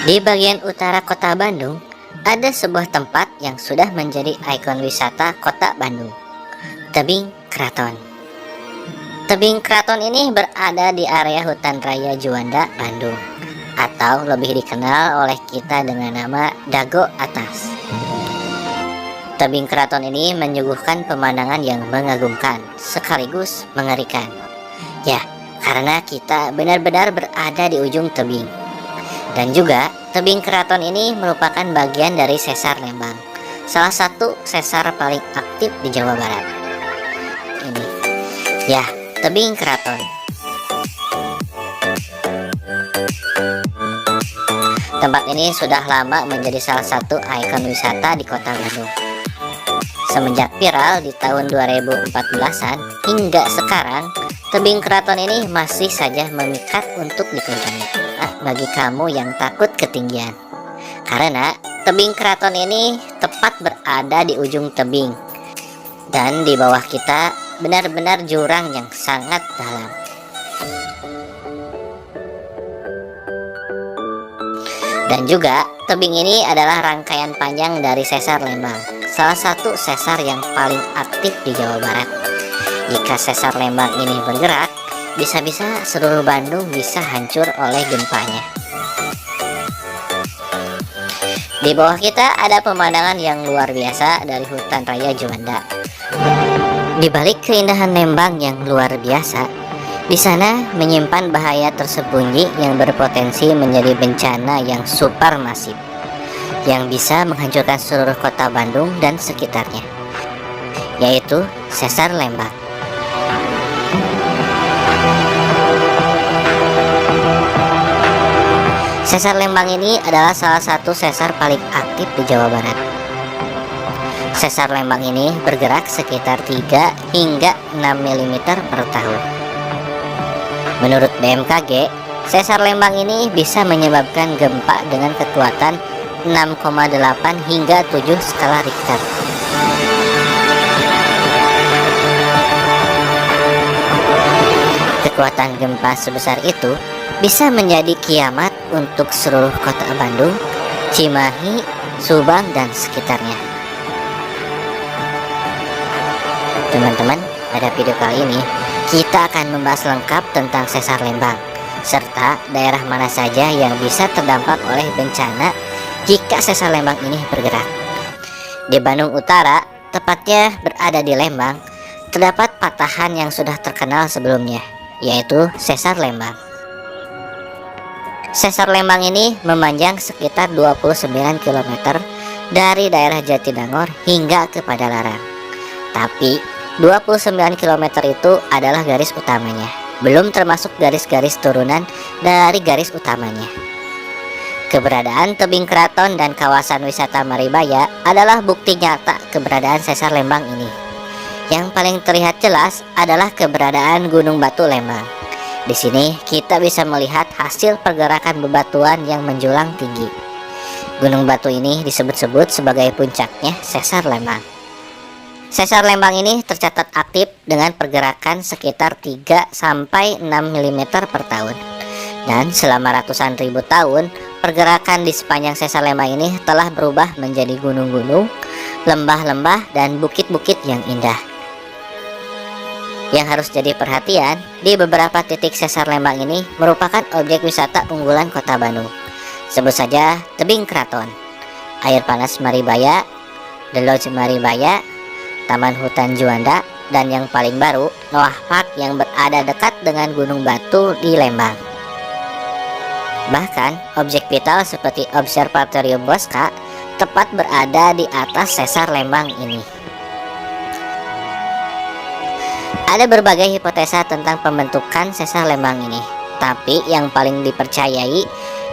Di bagian utara kota Bandung, ada sebuah tempat yang sudah menjadi ikon wisata kota Bandung, Tebing Keraton. Tebing Keraton ini berada di area Hutan Raya Juanda, Bandung, atau lebih dikenal oleh kita dengan nama Dago Atas. Tebing Keraton ini menyuguhkan pemandangan yang mengagumkan sekaligus mengerikan. Ya, karena kita benar-benar berada di ujung tebing. Dan juga Tebing Keraton ini merupakan bagian dari Sesar Lembang, salah satu sesar paling aktif di Jawa Barat. Ini, ya, Tebing Keraton. Tempat ini sudah lama menjadi salah satu ikon wisata di kota Bandung. Semenjak viral di tahun 2014-an hingga sekarang, Tebing Keraton ini masih saja memikat untuk dikunjungi bagi kamu yang takut ketinggian. Karena Tebing Keraton ini tepat berada di ujung tebing, dan di bawah kita benar-benar jurang yang sangat dalam. Dan juga tebing ini adalah rangkaian panjang dari Sesar Lembang, salah satu sesar yang paling aktif di Jawa Barat. Jika Sesar Lembang ini bergerak, bisa-bisa seluruh Bandung bisa hancur oleh gempanya. Di bawah kita ada pemandangan yang luar biasa dari Hutan Raya Juanda. Di balik keindahan Lembang yang luar biasa, di sana menyimpan bahaya tersembunyi yang berpotensi menjadi bencana yang supermasif, yang bisa menghancurkan seluruh kota Bandung dan sekitarnya, yaitu Sesar Lembang. Sesar Lembang ini adalah salah satu sesar paling aktif di Jawa Barat. Sesar Lembang ini bergerak sekitar 3 hingga 6 mm per tahun. Menurut BMKG, Sesar Lembang ini bisa menyebabkan gempa dengan kekuatan 6,8 hingga 7 skala Richter. Kekuatan gempa sebesar itu bisa menjadi kiamat untuk seluruh kota Bandung, Cimahi, Subang, dan sekitarnya. Teman-teman, pada video kali ini kita akan membahas lengkap tentang Sesar Lembang, serta daerah mana saja yang bisa terdampak oleh bencana jika Sesar Lembang ini bergerak. Di Bandung Utara, tepatnya berada di Lembang, terdapat patahan yang sudah terkenal sebelumnya, yaitu Sesar Lembang. Sesar Lembang ini memanjang sekitar 29 km dari daerah Jatinangor hingga ke Padalarang. Tapi 29 km itu adalah garis utamanya, belum termasuk garis-garis turunan dari garis utamanya. Keberadaan Tebing Keraton dan kawasan wisata Maribaya adalah bukti nyata keberadaan Sesar Lembang ini. Yang paling terlihat jelas adalah keberadaan Gunung Batu Lembang. Di sini kita bisa melihat hasil pergerakan bebatuan yang menjulang tinggi. Gunung Batu ini disebut-sebut sebagai puncaknya Sesar Lembang. Sesar Lembang ini tercatat aktif dengan pergerakan sekitar 3 sampai 6 mm per tahun. Dan selama ratusan ribu tahun, pergerakan di sepanjang Sesar Lembang ini telah berubah menjadi gunung-gunung, lembah-lembah, dan bukit-bukit yang indah. Yang harus jadi perhatian, di beberapa titik Sesar Lembang ini merupakan objek wisata unggulan kota Bandung. Sebut saja Tebing Keraton, Air Panas Maribaya, The Lodge Maribaya, Taman Hutan Juanda, dan yang paling baru, Noah Park yang berada dekat dengan Gunung Batu di Lembang. Bahkan, objek vital seperti Observatorium Bosca tepat berada di atas Sesar Lembang ini. Ada berbagai hipotesa tentang pembentukan Sesar Lembang ini, tapi yang paling dipercayai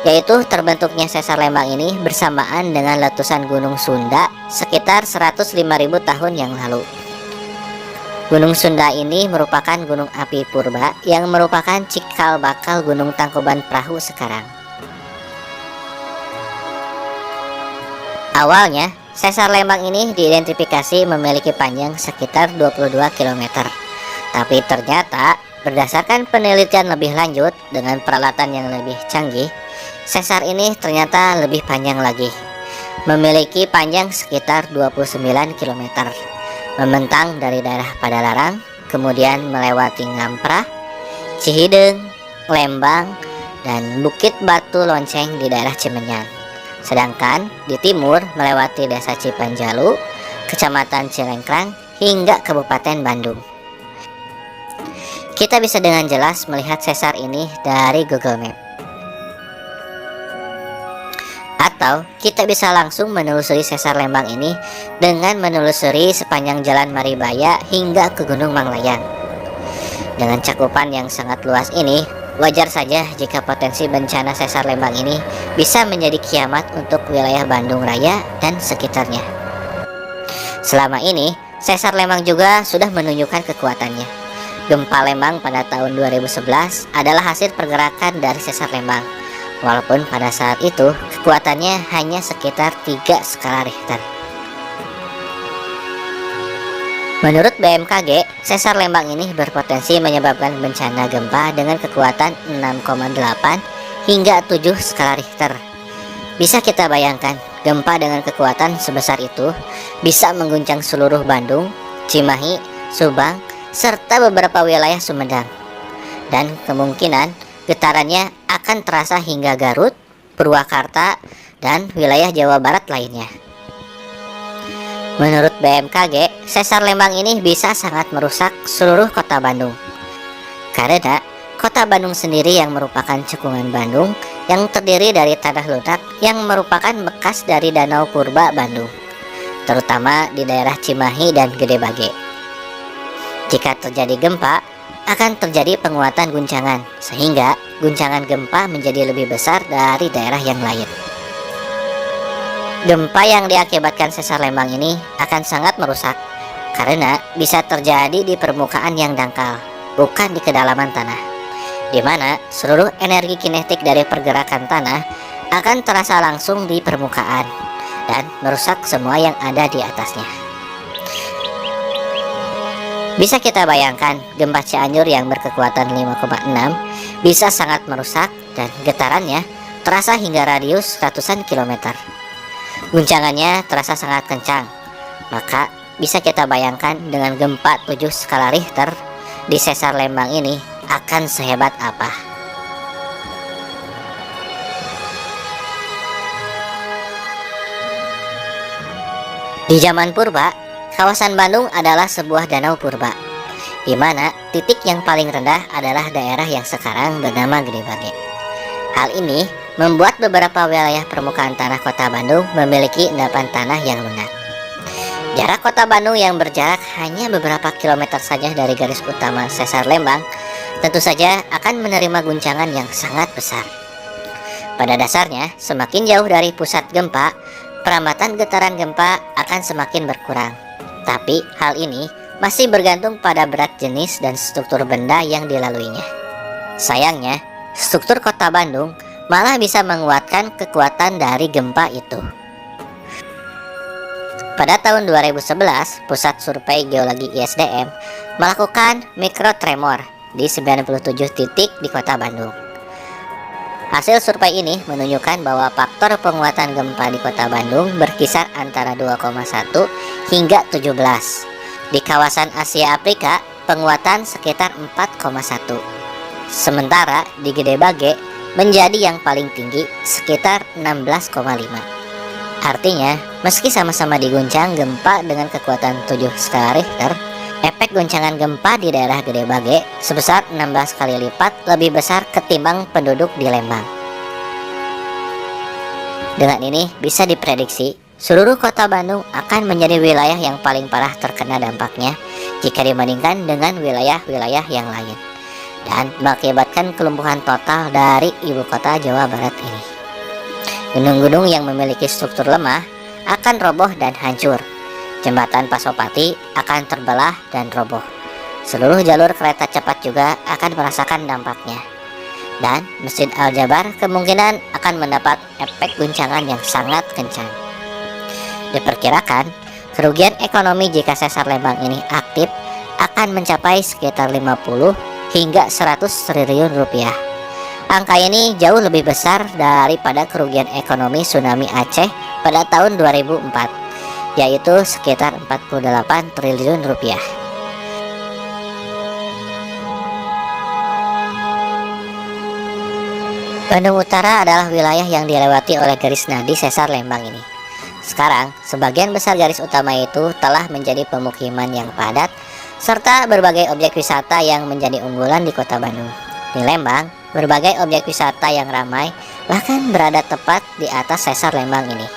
yaitu terbentuknya Sesar Lembang ini bersamaan dengan letusan Gunung Sunda sekitar 105.000 tahun yang lalu. Gunung Sunda ini merupakan gunung api purba yang merupakan cikal bakal Gunung Tangkuban Perahu sekarang. Awalnya, Sesar Lembang ini diidentifikasi memiliki panjang sekitar 22 km. Tapi ternyata berdasarkan penelitian lebih lanjut dengan peralatan yang lebih canggih, Sesar ini ternyata lebih panjang lagi, memiliki panjang sekitar 29 km, membentang dari daerah Padalarang, kemudian melewati Ngamprah, Cihideng, Lembang, dan Bukit Batu Lonceng di daerah Cimenyang. Sedangkan di timur melewati Desa Cipanjalu, Kecamatan Cilengkrang, hingga Kabupaten Bandung. Kita bisa dengan jelas melihat sesar ini dari Google Map. Atau kita bisa langsung menelusuri sesar Lembang ini dengan menelusuri sepanjang Jalan Maribaya hingga ke Gunung Manglayang. Dengan cakupan yang sangat luas ini, wajar saja jika potensi bencana sesar Lembang ini bisa menjadi kiamat untuk wilayah Bandung Raya dan sekitarnya. Selama ini, sesar Lembang juga sudah menunjukkan kekuatannya. Gempa Lembang pada tahun 2011 adalah hasil pergerakan dari sesar Lembang, walaupun pada saat itu kekuatannya hanya sekitar 3 skala Richter. Menurut BMKG, sesar Lembang ini berpotensi menyebabkan bencana gempa dengan kekuatan 6,8 hingga 7 skala Richter. Bisa kita bayangkan, gempa dengan kekuatan sebesar itu bisa mengguncang seluruh Bandung, Cimahi, Subang, serta beberapa wilayah Sumedang. Dan kemungkinan getarannya akan terasa hingga Garut, Purwakarta, dan wilayah Jawa Barat lainnya. Menurut BMKG, sesar Lembang ini bisa sangat merusak seluruh kota Bandung. Karena kota Bandung sendiri yang merupakan cekungan Bandung yang terdiri dari tanah lunak yang merupakan bekas dari Danau Purba Bandung, terutama di daerah Cimahi dan Gede Bage. Jika terjadi gempa, akan terjadi penguatan guncangan, sehingga guncangan gempa menjadi lebih besar dari daerah yang lain. Gempa yang diakibatkan sesar Lembang ini akan sangat merusak, karena bisa terjadi di permukaan yang dangkal, bukan di kedalaman tanah, di mana seluruh energi kinetik dari pergerakan tanah akan terasa langsung di permukaan dan merusak semua yang ada di atasnya. Bisa kita bayangkan, gempa Cianjur yang berkekuatan 5,6 bisa sangat merusak dan getarannya terasa hingga radius ratusan kilometer. Guncangannya terasa sangat kencang, maka bisa kita bayangkan dengan gempa 7 skala Richter di sesar Lembang ini akan sehebat apa. Di zaman purba, kawasan Bandung adalah sebuah danau purba, di mana titik yang paling rendah adalah daerah yang sekarang bernama Gede Bage. Hal ini membuat beberapa wilayah permukaan tanah kota Bandung memiliki endapan tanah yang lunak. Jarak kota Bandung yang berjarak hanya beberapa kilometer saja dari garis utama sesar Lembang tentu saja akan menerima guncangan yang sangat besar. Pada dasarnya, semakin jauh dari pusat gempa, peramatan getaran gempa akan semakin berkurang. Tapi hal ini masih bergantung pada berat jenis dan struktur benda yang dilaluinya. Sayangnya, struktur kota Bandung malah bisa menguatkan kekuatan dari gempa itu. Pada tahun 2011, Pusat Survei Geologi ISDM melakukan mikrotremor di 97 titik di kota Bandung. Hasil survei ini menunjukkan bahwa faktor penguatan gempa di kota Bandung berkisar antara 2,1 hingga 17. Di kawasan Asia Afrika, penguatan sekitar 4,1. Sementara di Gede Bage menjadi yang paling tinggi sekitar 16,5. Artinya, meski sama-sama diguncang gempa dengan kekuatan 7 skala Richter, efek guncangan gempa di daerah Gede Bage sebesar 16 kali lipat lebih besar ketimbang penduduk di Lembang. Dengan ini bisa diprediksi seluruh kota Bandung akan menjadi wilayah yang paling parah terkena dampaknya jika dibandingkan dengan wilayah-wilayah yang lain, dan mengakibatkan kelumpuhan total dari ibu kota Jawa Barat ini. Gunung-gunung yang memiliki struktur lemah akan roboh dan hancur. Jembatan Pasopati akan terbelah dan roboh. Seluruh jalur kereta cepat juga akan merasakan dampaknya. Dan Masjid Al-Jabar kemungkinan akan mendapat efek guncangan yang sangat kencang. Diperkirakan, kerugian ekonomi jika sesar Lembang ini aktif akan mencapai sekitar 50 hingga 100 triliun rupiah. Angka ini jauh lebih besar daripada kerugian ekonomi tsunami Aceh pada tahun 2004, yaitu sekitar 48 triliun rupiah. Bandung Utara adalah wilayah yang dilewati oleh garis nadi sesar Lembang ini. Sekarang, sebagian besar garis utama itu telah menjadi pemukiman yang padat, serta berbagai objek wisata yang menjadi unggulan di kota Bandung. Di Lembang, berbagai objek wisata yang ramai bahkan berada tepat di atas sesar Lembang ini.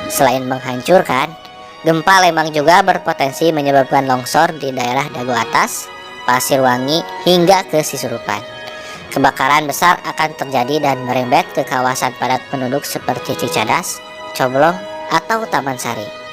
Selain menghancurkan, gempa Lembang juga berpotensi menyebabkan longsor di daerah Dago Atas, Pasirwangi, hingga ke Cisurupan. Kebakaran besar akan terjadi dan merembet ke kawasan padat penduduk seperti Cicadas, Coblong, atau Taman Sari.